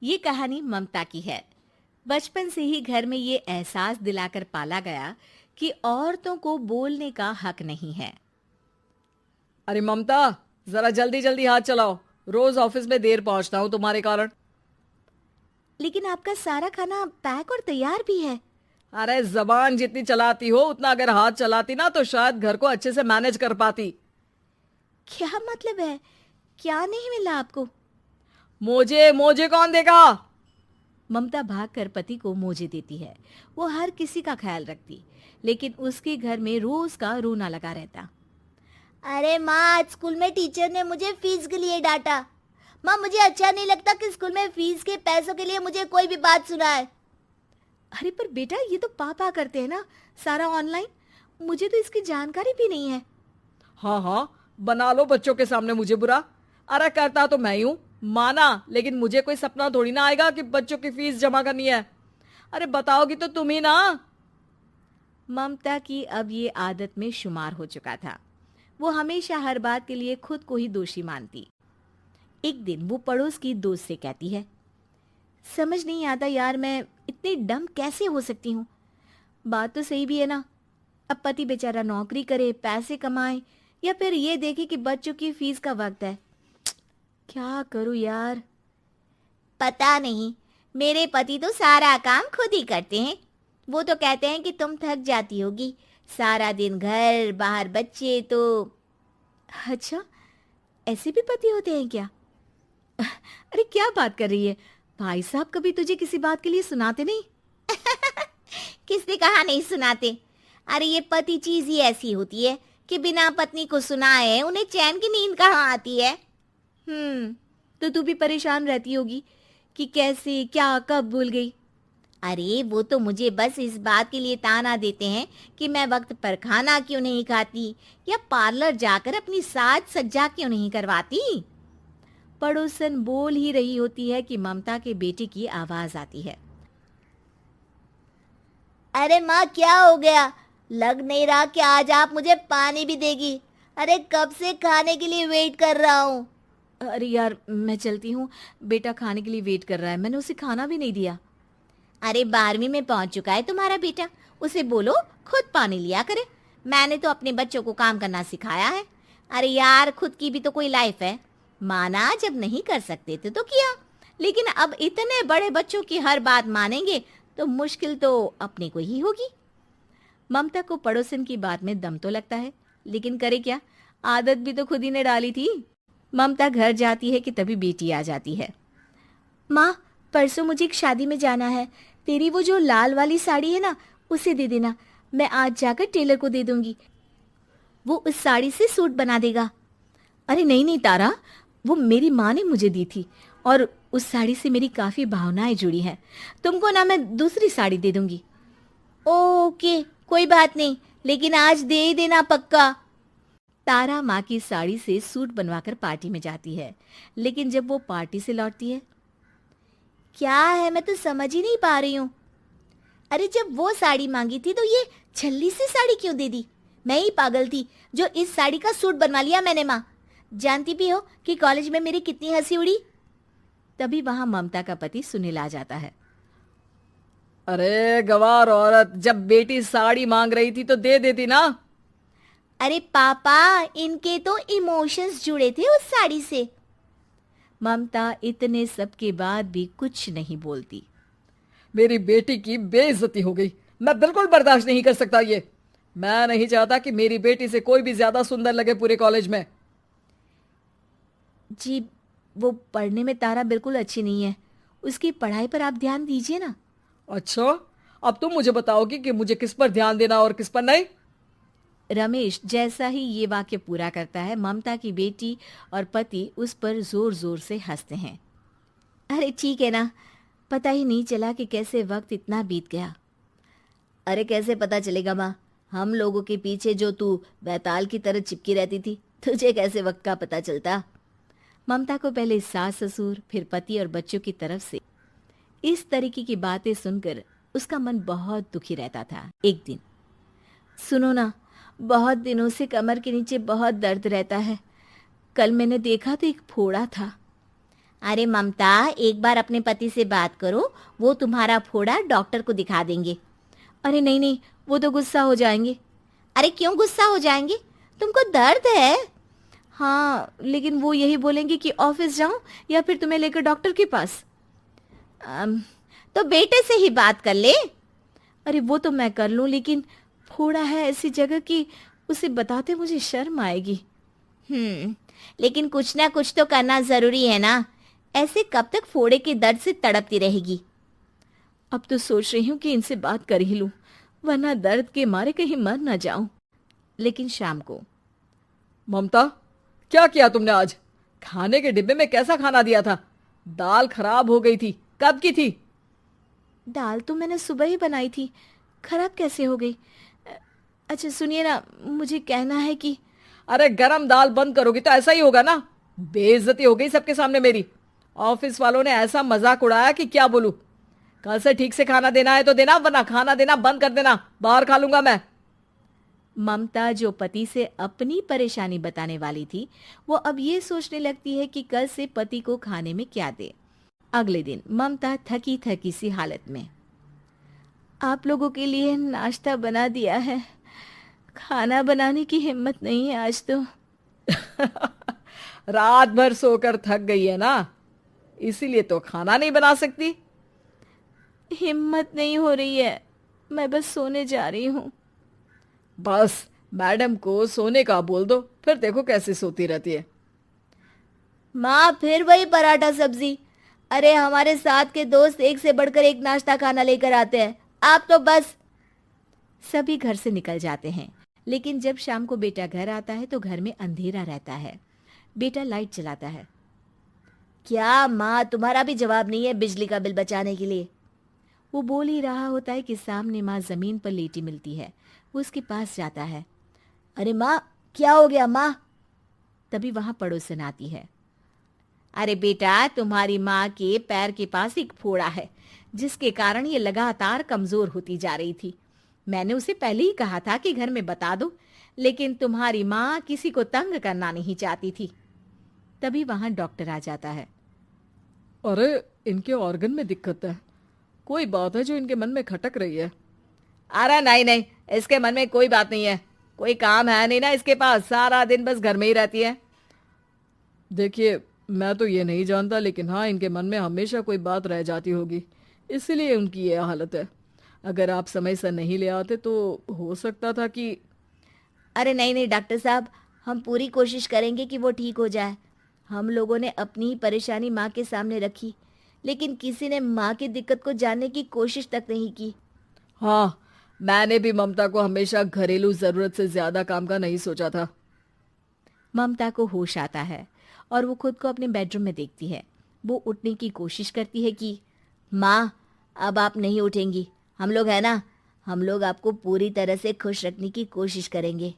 ये कहानी ममता की है। बचपन से ही घर में ये एहसास दिलाकर पाला गया कि औरतों को बोलने का हक नहीं है। अरे ममता, जरा जल्दी जल्दी हाथ चलाओ। रोज ऑफिस में देर पहुंचता हूँ तुम्हारे कारण। लेकिन आपका सारा खाना पैक और तैयार भी है। अरे जबान जितनी चलाती हो उतना अगर हाथ चलाती ना तो शायद घर को अच्छे से मैनेज कर पाती। क्या मतलब है? क्या नहीं मिला आपको? मोजे मोजे कौन देगा? ममता भागकर पति को मोजे देती है। वो हर किसी का ख्याल रखती, लेकिन उसके घर में रोज का रोना लगा रहता। अरे माँ, आज स्कूल में टीचर ने मुझे फीस के लिए डांटा। माँ, मुझे अच्छा नहीं लगता कि स्कूल में फीस के पैसों के लिए मुझे कोई भी बात सुनाए। अरे पर बेटा, ये तो पापा करते हैं ना, सारा ऑनलाइन। मुझे तो इसकी जानकारी भी नहीं है। हाँ हाँ, बना लो बच्चों के सामने मुझे बुरा। अरे करता तो मैं ही हूँ, माना, लेकिन मुझे कोई सपना थोड़ी ना आएगा कि बच्चों की फीस जमा करनी है। अरे बताओगी तो तुम ही ना। ममता की अब ये आदत में शुमार हो चुका था। वो हमेशा हर बात के लिए खुद को ही दोषी मानती। एक दिन वो पड़ोस की दोस्त से कहती है, समझ नहीं आता यार, मैं इतनी डम कैसे हो सकती हूँ। बात तो सही भी है ना। अब पति बेचारा नौकरी करे, पैसे कमाए, या फिर ये देखे कि बच्चों की फीस का वक्त है। क्या करूँ यार। पता नहीं, मेरे पति तो सारा काम खुद ही करते हैं। वो तो कहते हैं कि तुम थक जाती होगी, सारा दिन घर बाहर बच्चे तो। अच्छा, ऐसे भी पति होते हैं क्या? अरे क्या बात कर रही है? भाई साहब कभी तुझे किसी बात के लिए सुनाते नहीं? किसने कहा नहीं सुनाते? अरे ये पति चीज ही ऐसी होती है कि बिना पत्नी को सुनाए उन्हें चैन की नींद कहाँ आती है। तो तू भी परेशान रहती होगी कि कैसे, क्या, कब भूल गई। अरे वो तो मुझे बस इस बात के लिए ताना देते हैं कि मैं वक्त पर खाना क्यों नहीं खाती या पार्लर जाकर अपनी साज सज्जा क्यों नहीं करवाती। पड़ोसन बोल ही रही होती है कि ममता के बेटे की आवाज आती है। अरे माँ, क्या हो गया? लग नहीं रहा कि आज आप मुझे पानी भी देगी। अरे कब से खाने के लिए वेट कर रहा हूँ। अरे यार, मैं चलती हूँ। बेटा खाने के लिए वेट कर रहा है, मैंने उसे खाना भी नहीं दिया। अरे 12वीं में पहुंच चुका है तुम्हारा बेटा, उसे बोलो खुद पानी लिया करे। मैंने तो अपने बच्चों को काम करना सिखाया है। अरे यार, खुद की भी तो कोई लाइफ है। माना जब नहीं कर सकते थे तो किया, लेकिन अब इतने बड़े बच्चों की हर बात मानेंगे तो मुश्किल तो अपने को ही होगी। ममता को पड़ोसन की बात में दम तो लगता है, लेकिन करे क्या, आदत भी तो खुद ही ने डाली थी। ममता घर जाती है कि तभी बेटी आ जाती है। माँ, परसों मुझे एक शादी में जाना है। तेरी वो जो लाल वाली साड़ी है ना, उसे दे देना। मैं आज जाकर टेलर को दे दूंगी, वो उस साड़ी से सूट बना देगा। अरे नहीं नहीं तारा, वो मेरी माँ ने मुझे दी थी और उस साड़ी से मेरी काफ़ी भावनाएं जुड़ी हैं। तुमको ना मैं दूसरी साड़ी दे दूंगी। ओके, कोई बात नहीं, लेकिन आज दे ही देना पक्का। तारा माँ की साड़ी से सूट बनवाकर पार्टी में जाती है, लेकिन जब वो पार्टी से लौटती है, क्या है, मैं तो समझ ही नहीं पा रही हूँ। अरे जब वो साड़ी मांगी थी तो ये छल्ली सी साड़ी क्यों दे दी? मैं ही पागल थी जो इस साड़ी का सूट बनवा लिया मैंने। माँ, जानती भी हो कि कॉलेज में मेरी कितनी हंसी उड़ी। तभी वहां ममता का पति सुनील आ जाता है। अरे गवार औरत, जब बेटी साड़ी मांग रही थी तो दे देती ना। अरे पापा, इनके तो इमोशंस जुड़े थे उस साड़ी से। ममता इतने सब के बाद भी कुछ नहीं बोलती। मेरी बेटी की बेइज्जती हो गई, मैं बिल्कुल बर्दाश्त नहीं कर सकता ये। मैं नहीं चाहता कि मेरी बेटी से कोई भी ज्यादा सुंदर लगे पूरे कॉलेज में। जी, वो पढ़ने में तारा बिल्कुल अच्छी नहीं है, उसकी पढ़ाई पर आप ध्यान दीजिए ना। अच्छा, अब तुम मुझे बताओगी कि मुझे किस पर ध्यान देना और किस पर नहीं। रमेश जैसा ही ये वाक्य पूरा करता है, ममता की बेटी और पति उस पर जोर जोर से हंसते हैं। अरे ठीक है ना, पता ही नहीं चला कि कैसे वक्त इतना बीत गया। अरे कैसे पता चलेगा माँ, हम लोगों के पीछे जो तू बैताल की तरह चिपकी रहती थी, तुझे कैसे वक्त का पता चलता? ममता को पहले सास ससुर, फिर पति और बच्चों की तरफ से इस तरीके की बातें सुनकर उसका मन बहुत दुखी रहता था। एक दिन, सुनो ना, बहुत दिनों से कमर के नीचे बहुत दर्द रहता है। कल मैंने देखा तो एक फोड़ा था। अरे ममता, एक बार अपने पति से बात करो, वो तुम्हारा फोड़ा डॉक्टर को दिखा देंगे। अरे नहीं नहीं, वो तो गुस्सा हो जाएंगे। अरे क्यों गुस्सा हो जाएंगे? तुमको दर्द है? हाँ, लेकिन वो यही बोलेंगे कि ऑफिस जाऊं या फिर तुम्हें लेकर डॉक्टर के पास। तो बेटे से ही बात कर ले। अरे वो तो मैं कर लूं, लेकिन फोड़ा है ऐसी जगह कि उसे बताते मुझे शर्म आएगी। लेकिन कुछ ना कुछ तो करना जरूरी है ना। ऐसे कब तक फोड़े के दर्द से तड़पती रहेगी? अब तो सोच रही हूँ कि इनसे बात कर ही लूं, वरना दर्द के मारे कहीं मर ना जाऊं। लेकिन शाम को, ममता, क्या किया तुमने आज? खाने के डिब्बे में कैसा खाना दिया था? दाल खराब हो गई थी। कब की थी? दाल तो मैंने सुबह ही बनाई थी, खराब कैसे हो गई? अच्छा सुनिए ना, मुझे कहना है कि अरे गरम दाल बंद करोगी तो ऐसा ही होगा ना। बेइज्जती हो गई सबके सामने मेरी। ऑफिस वालों ने ऐसा मजाक उड़ाया कि क्या बोलूं। कल से ठीक से खाना देना है तो देना, वरना खाना देना बंद कर देना। बाहर खा लूंगा मैं। ममता, जो पति से अपनी परेशानी बताने वाली थी, वो अब ये सोचने लगती है कि कल से पति को खाने में क्या दे। अगले दिन ममता थकी थकी सी हालत में, आप लोगों के लिए नाश्ता बना दिया है, खाना बनाने की हिम्मत नहीं है आज तो। रात भर सोकर थक गई है ना, इसीलिए तो खाना नहीं बना सकती। हिम्मत नहीं हो रही है, मैं बस सोने जा रही हूँ। बस मैडम को सोने का बोल दो, फिर देखो कैसे सोती रहती है। माँ, फिर वही पराठा सब्जी। अरे हमारे साथ के दोस्त एक से बढ़कर एक नाश्ता खाना लेकर आते हैं, आप तो बस। सभी घर से निकल जाते हैं, लेकिन जब शाम को बेटा घर आता है तो घर में अंधेरा रहता है। बेटा लाइट चलाता है। क्या माँ, तुम्हारा भी जवाब नहीं है बिजली का बिल बचाने के लिए? वो बोल ही रहा होता है कि सामने माँ जमीन पर लेटी मिलती है। वो उसके पास जाता है। अरे माँ, क्या हो गया माँ? तभी वहां पड़ोसन आती है। अरे बेटा, तुम्हारी माँ के पैर के पास एक फोड़ा है, जिसके कारण ये लगातार कमजोर होती जा रही थी। मैंने उसे पहले ही कहा था कि घर में बता दो, लेकिन तुम्हारी माँ किसी को तंग करना नहीं चाहती थी। तभी वहां डॉक्टर आ जाता है। अरे इनके ऑर्गन में दिक्कत है, कोई बात है जो इनके मन में खटक रही है। अरे नहीं नहीं, इसके मन में कोई बात नहीं है। कोई काम है नहीं ना इसके पास, सारा दिन बस घर में ही रहती है। देखिए, मैं तो ये नहीं जानता, लेकिन हाँ, इनके मन में हमेशा कोई बात रह जाती होगी, इसीलिए उनकी ये हालत है। अगर आप समय से नहीं ले आते तो हो सकता था कि। अरे नहीं नहीं डॉक्टर साहब, हम पूरी कोशिश करेंगे कि वो ठीक हो जाए। हम लोगों ने अपनी ही परेशानी माँ के सामने रखी, लेकिन किसी ने माँ की दिक्कत को जानने की कोशिश तक नहीं की। हाँ, मैंने भी ममता को हमेशा घरेलू जरूरत से ज्यादा काम का नहीं सोचा था। ममता को होश आता है और वो खुद को अपने बेडरूम में देखती है। वो उठने की कोशिश करती है कि माँ, अब आप नहीं उठेंगी। हम लोग है ना, हम लोग आपको पूरी तरह से खुश रखने की कोशिश करेंगे।